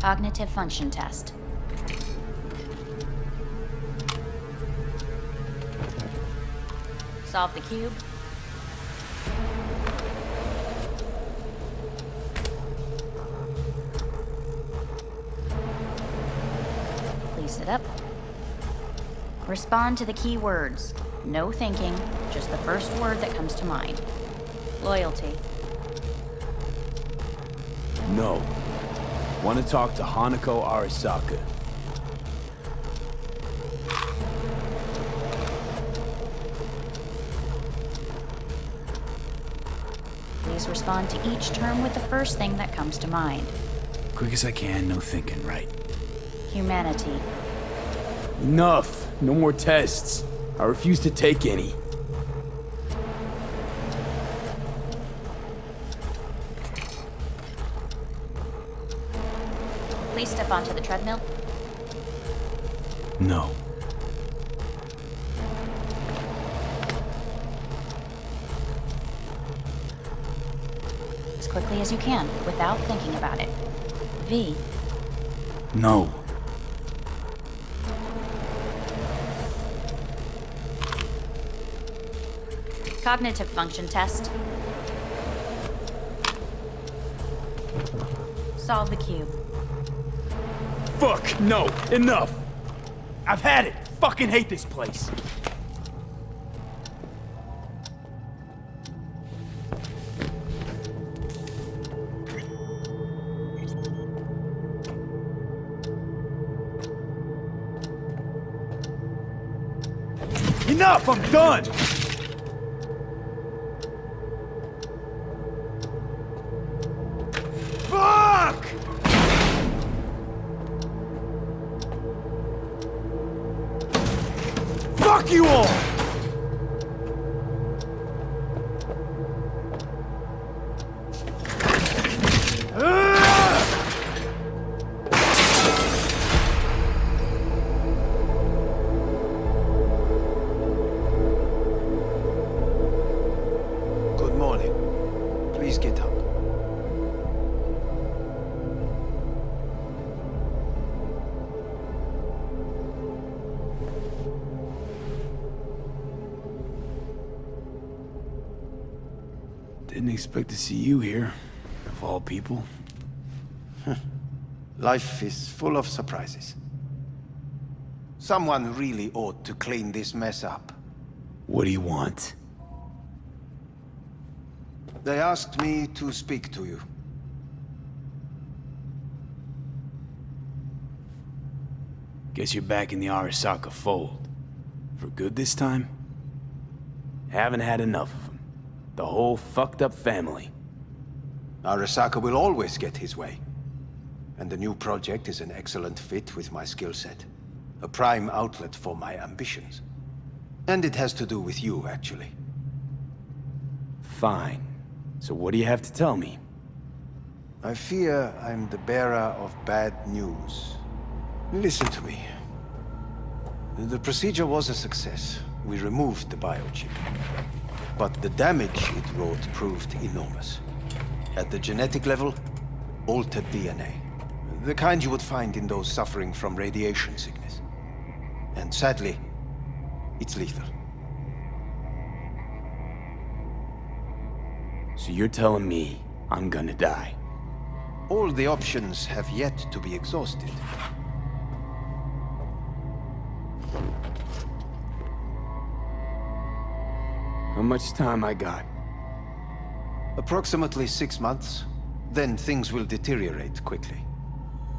Cognitive function test. Solve the cube. Place it up. Respond to the key words. No thinking, just the first word that comes to mind. Loyalty. No. Want to talk to Hanako Arasaka. Please respond to each term with the first thing that comes to mind. Quick as I can, no thinking, right? Humanity. Enough! No more tests. I refuse to take any. Please step onto the treadmill. No. As quickly as you can, without thinking about it. V. No. Cognitive function test. Solve the cube. Fuck, no, enough! I've had it! Fucking hate this place! Enough! I'm done! Fuck! Fuck you all! Good morning. Please get up. Didn't expect to see you here, of all people. Life is full of surprises. Someone really ought to clean this mess up. What do you want? They asked me to speak to you. Guess you're back in the Arasaka fold. For good this time? Haven't had enough of them. The whole fucked up family. Arasaka will always get his way. And the new project is an excellent fit with my skill set. A prime outlet for my ambitions. And it has to do with you, actually. Fine. So what do you have to tell me? I fear I'm the bearer of bad news. Listen to me. The procedure was a success. We removed the biochip. But the damage it wrought proved enormous. At the genetic level, altered DNA. The kind you would find in those suffering from radiation sickness. And sadly, it's lethal. So you're telling me I'm gonna die? All the options have yet to be exhausted. How much time I got? Approximately 6 months. Then things will deteriorate quickly.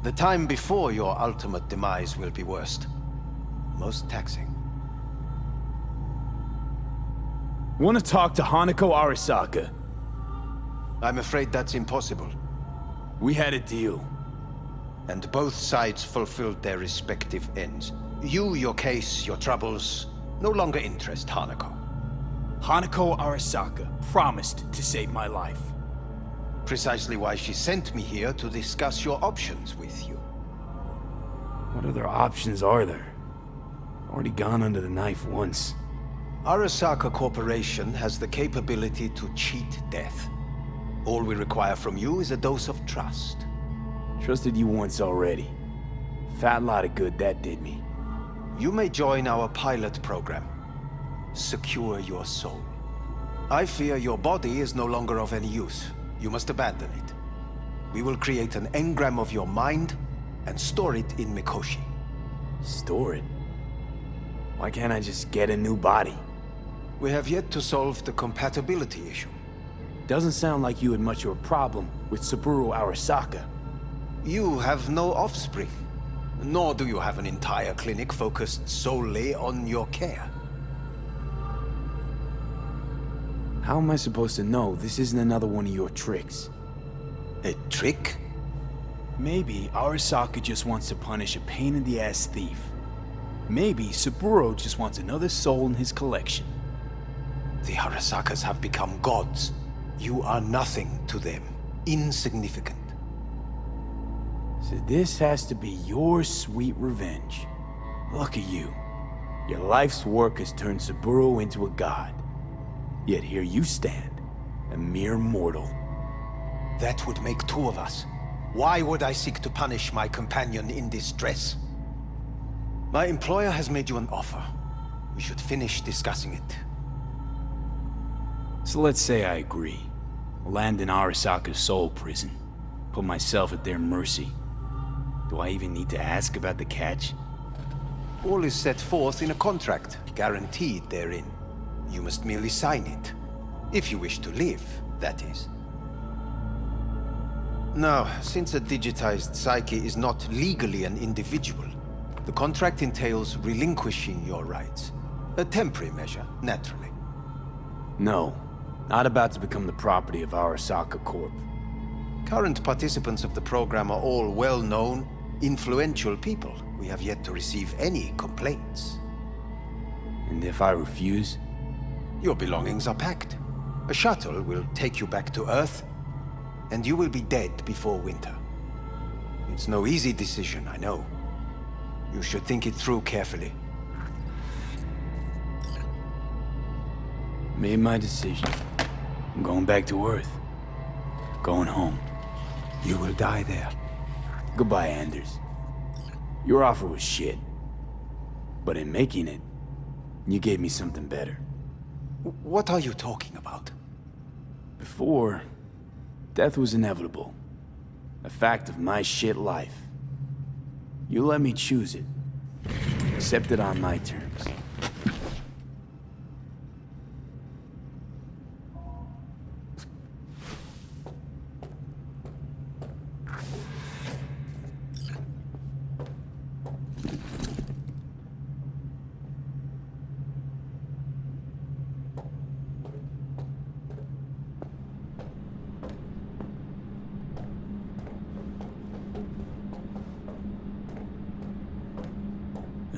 The time before your ultimate demise will be worst. Most taxing. Want to talk to Hanako Arasaka? I'm afraid that's impossible. We had a deal. And both sides fulfilled their respective ends. You, your case, your troubles, no longer interest Hanako. Hanako Arasaka promised to save my life. Precisely why she sent me here to discuss your options with you. What other options are there? Already gone under the knife once. Arasaka Corporation has the capability to cheat death. All we require from you is a dose of trust. Trusted you once already. Fat lot of good that did me. You may join our pilot program. Secure your soul. I fear your body is no longer of any use. You must abandon it. We will create an engram of your mind and store it in Mikoshi. Store it? Why can't I just get a new body? We have yet to solve the compatibility issue. Doesn't sound like you had much of a problem with Saburo Arasaka. You have no offspring, nor do you have an entire clinic focused solely on your care. How am I supposed to know this isn't another one of your tricks? A trick? Maybe Arasaka just wants to punish a pain-in-the-ass thief. Maybe Saburo just wants another soul in his collection. The Arasakas have become gods. You are nothing to them. Insignificant. So this has to be your sweet revenge. Look at you. Your life's work has turned Saburo into a god. Yet here you stand, a mere mortal. That would make two of us. Why would I seek to punish my companion in distress? My employer has made you an offer. We should finish discussing it. So let's say I agree. Land in Arasaka's soul prison. Put myself at their mercy. Do I even need to ask about the catch? All is set forth in a contract, guaranteed therein. You must merely sign it. If you wish to live, that is. Now, since a digitized psyche is not legally an individual, the contract entails relinquishing your rights. A temporary measure, naturally. No, not about to become the property of Arasaka Corp. Current participants of the program are all well-known, influential people. We have yet to receive any complaints. And if I refuse? Your belongings are packed. A shuttle will take you back to Earth, and you will be dead before winter. It's no easy decision, I know. You should think it through carefully. Made my decision. I'm going back to Earth. Going home. You will die there. Goodbye, Anders. Your offer was shit. But in making it, you gave me something better. What are you talking about? Before, death was inevitable. A fact of my shit life. You let me choose it. Accept it on my terms.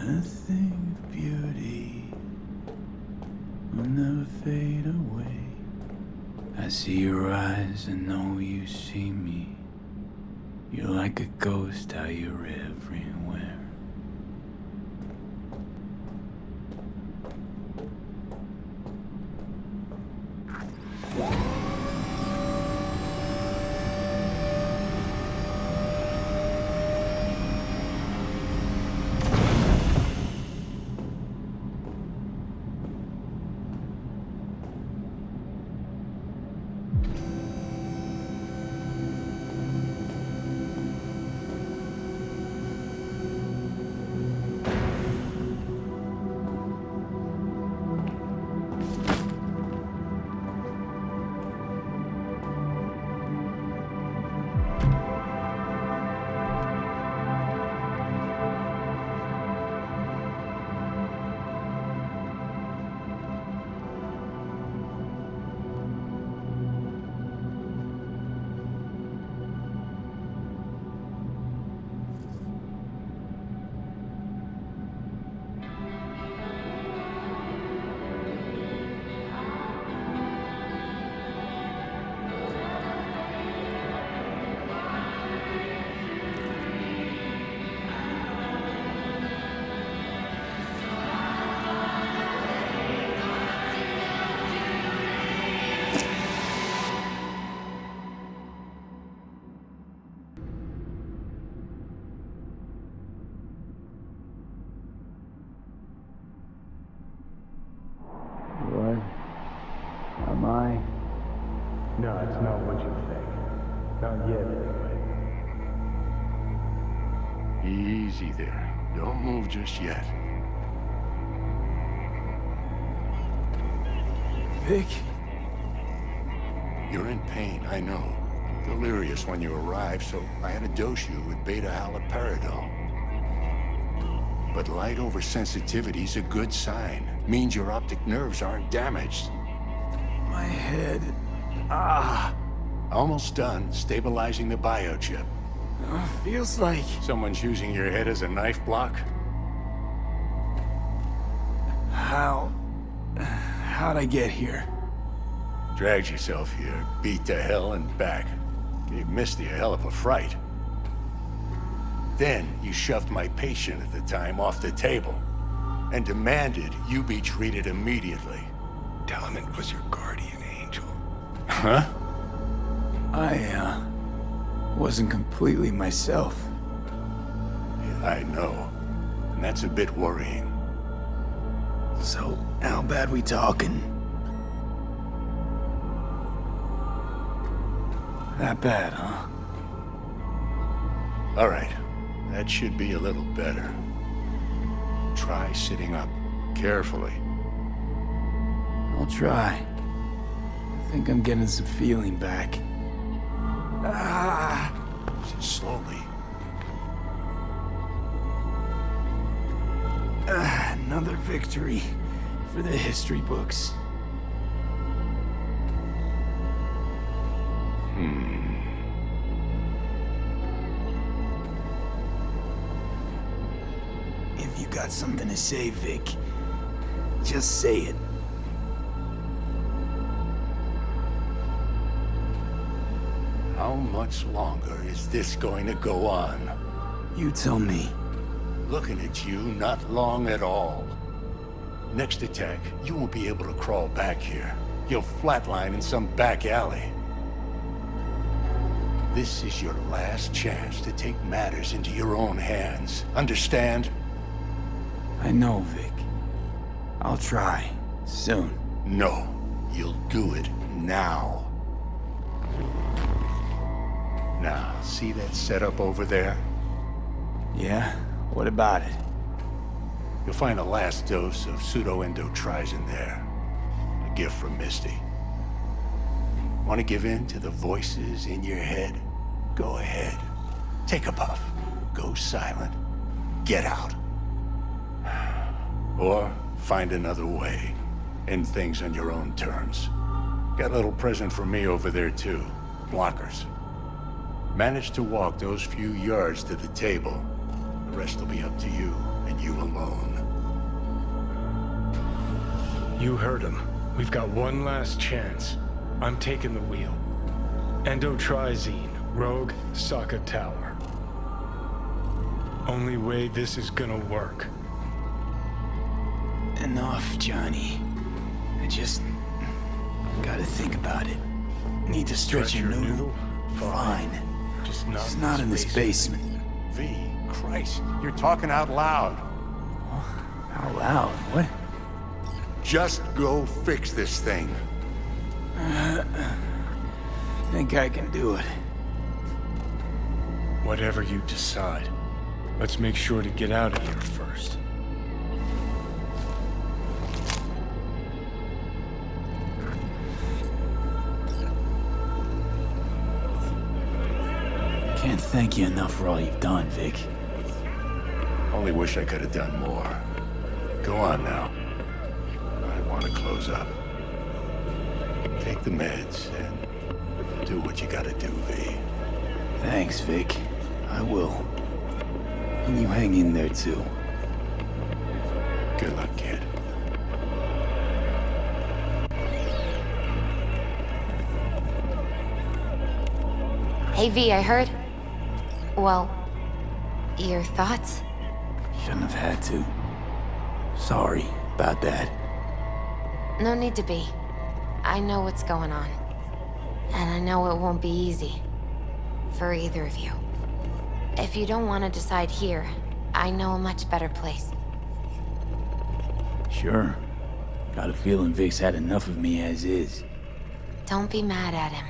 A thing of beauty will never fade away. I see your eyes and know you see me. You're like a ghost, how you're everywhere. Not yet, anyway. Easy there. Don't move just yet. Vic? You're in pain, I know. Delirious when you arrived, so I had to dose you with beta-haloperidol. But light oversensitivity's a good sign. Means your optic nerves aren't damaged. My head. Almost done stabilizing the biochip. Feels like... Someone's using your head as a knife block? How'd I get here? Dragged yourself here, beat to hell and back. Gave Misty a hell of a fright. Then you shoved my patient at the time off the table and demanded you be treated immediately. Tell him it was your guardian angel. Huh? I wasn't completely myself. Yeah, I know. And that's a bit worrying. So, how bad we talking? That bad, huh? All right. That should be a little better. Try sitting up. Carefully. I'll try. I think I'm getting some feeling back. Slowly. Another victory for the history books. If you got something to say, Vic, just say it. How much longer is this going to go on? You tell me. Looking at you, not long at all. Next attack, you won't be able to crawl back here. You'll flatline in some back alley. This is your last chance to take matters into your own hands. Understand? I know, Vic. I'll try. Soon. No. You'll do it now. Now, see that setup over there? Yeah? What about it? You'll find a last dose of pseudo-endotrizin there. A gift from Misty. Want to give in to the voices in your head? Go ahead. Take a puff. Go silent. Get out. Or find another way. End things on your own terms. Got a little present for me over there too. Blockers. Manage to walk those few yards to the table. The rest will be up to you, and you alone. You heard him. We've got one last chance. I'm taking the wheel. Endotrizine, Rogue, Sokka Tower. Only way this is gonna work. Enough, Johnny. I just gotta think about it. Need to stretch your noodle? Fine. Just It's not in this basement. V, Christ, you're talking out loud. Out loud? What? Just go fix this thing. Think I can do it. Whatever you decide. Let's make sure to get out of here first. Can't thank you enough for all you've done, Vic. Only wish I could have done more. Go on now. I want to close up. Take the meds and do what you gotta do, V. Thanks, Vic. I will. And you hang in there, too. Good luck, kid. Hey, V, I heard... Well, your thoughts? Shouldn't have had to. Sorry about that. No need to be. I know what's going on. And I know it won't be easy. For either of you. If you don't want to decide here, I know a much better place. Sure. Got a feeling Vic's had enough of me as is. Don't be mad at him.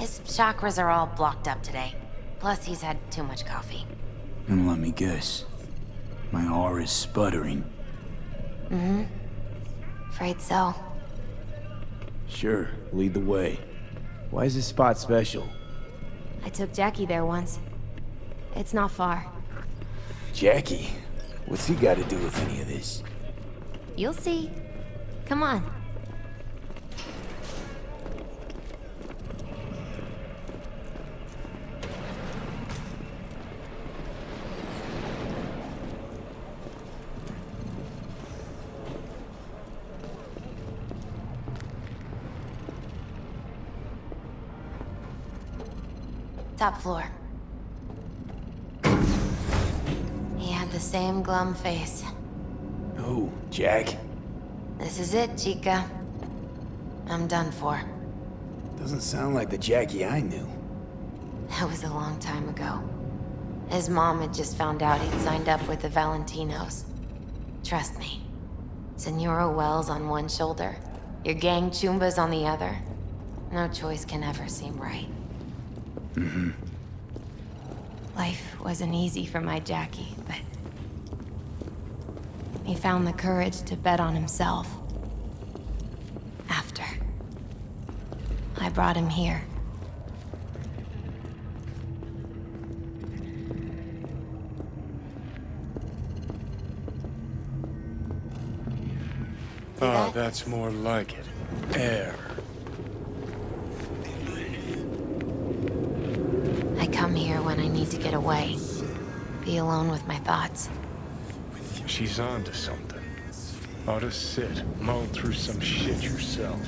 His chakras are all blocked up today. Plus, he's had too much coffee. And let me guess. My aura's sputtering. Mm-hmm. Afraid so. Sure, lead the way. Why is this spot special? I took Jackie there once. It's not far. Jackie? What's he got to do with any of this? You'll see. Come on. Top floor. He had the same glum face. Who? Jack? This is it, Chica. I'm done for. Doesn't sound like the Jackie I knew. That was a long time ago. His mom had just found out he'd signed up with the Valentinos. Trust me. Senora Wells on one shoulder, your gang Chumbas on the other. No choice can ever seem right. Mm-hmm. Life wasn't easy for my Jackie, but he found the courage to bet on himself. After I brought him here. Oh, that's more like it. Air. I come here when I need to get away. Be alone with my thoughts. She's onto something. Ought to sit, mull through some shit yourself.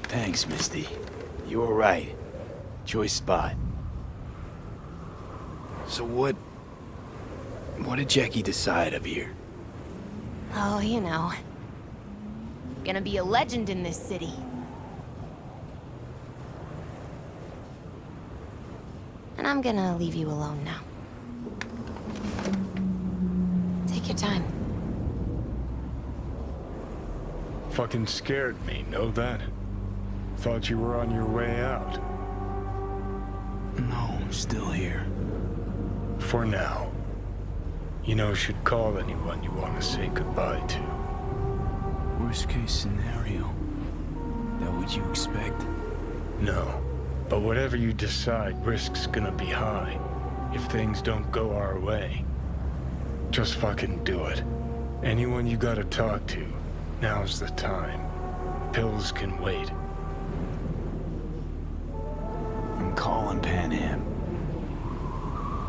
Thanks, Misty. You were right. Choice spot. So what did Jackie decide up here? Oh, you know. Gonna be a legend in this city. And I'm gonna leave you alone now. Take your time. Fucking scared me, know that? Thought you were on your way out. No, I'm still here. For now. You know, should call anyone you want to say goodbye to. Worst case scenario. That what you expect? No. But whatever you decide, risk's gonna be high. If things don't go our way. Just fucking do it. Anyone you gotta talk to, now's the time. Pills can wait. I'm calling Panam.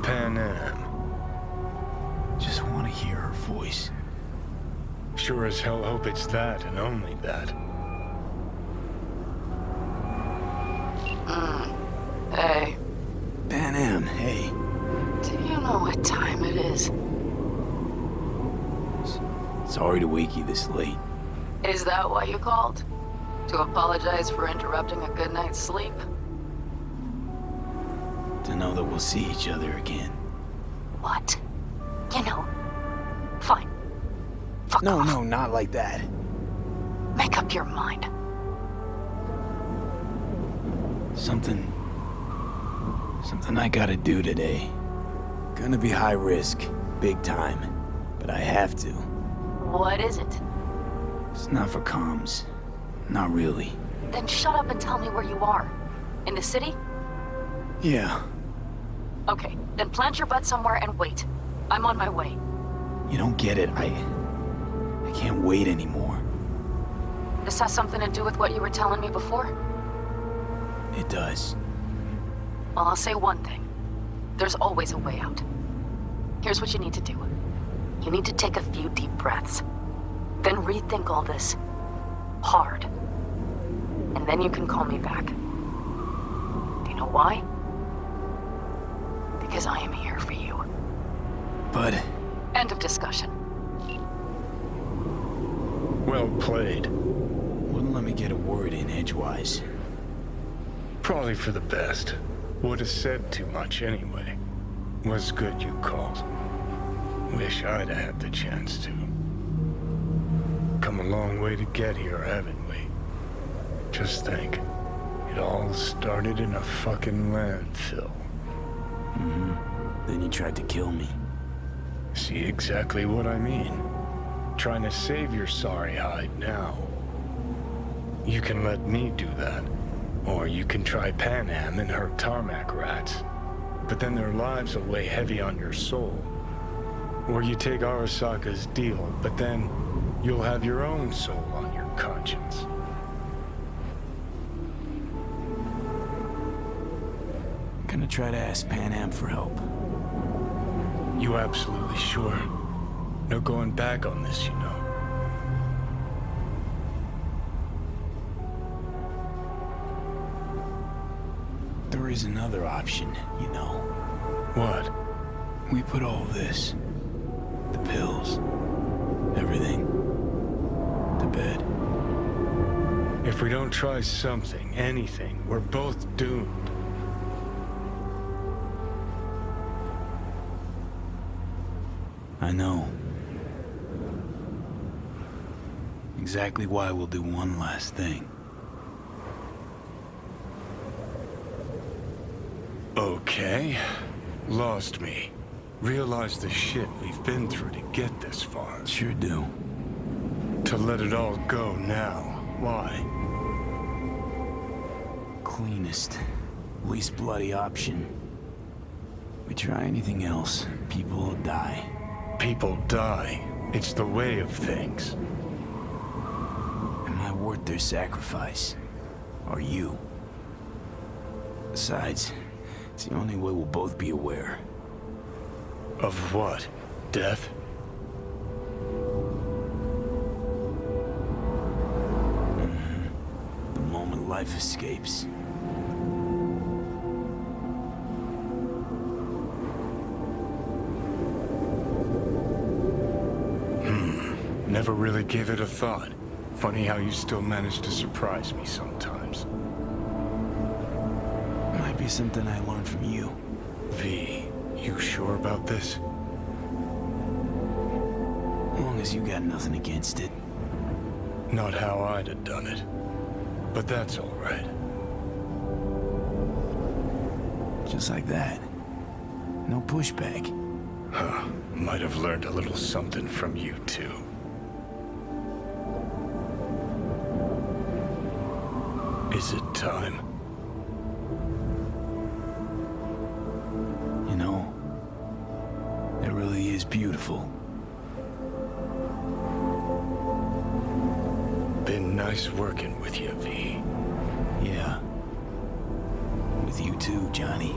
Panam. Just want to hear her voice. Sure as hell hope it's that and only that. Hey. Panam, hey. Do you know what time it is? Sorry to wake you this late. Is that why you called? To apologize for interrupting a good night's sleep? To know that we'll see each other again. What? You know. Fine. Fuck no, off. No, not like that. Make up your mind. Something I gotta do today. Gonna be high risk, big time, but I have to. What is it? It's not for comms. Not really. Then shut up and tell me where you are. In the city? Yeah. Okay, then plant your butt somewhere and wait. I'm on my way. You don't get it. I can't wait anymore. This has something to do with what you were telling me before? It does. Well, I'll say one thing. There's always a way out. Here's what you need to do. You need to take a few deep breaths. Then rethink all this. Hard. And then you can call me back. Do you know why? Because I am here for you. But... End of discussion. Well played. Wouldn't let me get a word in edgewise. Probably for the best. Would have said too much anyway. Was good you called. Wish I'd had the chance to. come a long way to get here, haven't we? Just think. It all started in a fucking landfill. Then you tried to kill me. See exactly what I mean? Trying to save your sorry hide now. You can let me do that. Or you can try Panam and her tarmac rats. But then their lives will weigh heavy on your soul. Or you take Arasaka's deal, but then you'll have your own soul on your conscience. Gonna try to ask Panam for help. You absolutely sure? No going back on this, you know. There is another option, you know. What? We put all this, the pills, everything, to bed. If we don't try something, anything, we're both doomed. I know. Exactly why we'll do one last thing. Okay. Lost me. Realized the shit we've been through to get this far. Sure do. To let it all go now. Why? Cleanest, least bloody option. We try anything else, people will die. People die. It's the way of things. Am I worth their sacrifice? Or you? Besides, it's the only way we'll both be aware. Of what? Death? The moment life escapes. Never really gave it a thought. Funny how you still manage to surprise me sometimes. Might be something I learned from you. V, you sure about this? As long as you got nothing against it. Not how I'd have done it. But that's all right. Just like that. No pushback. Huh. Might have learned a little something from you, too. Is it time? You know, it really is beautiful. Been nice working with you, V. Yeah. With you too, Johnny.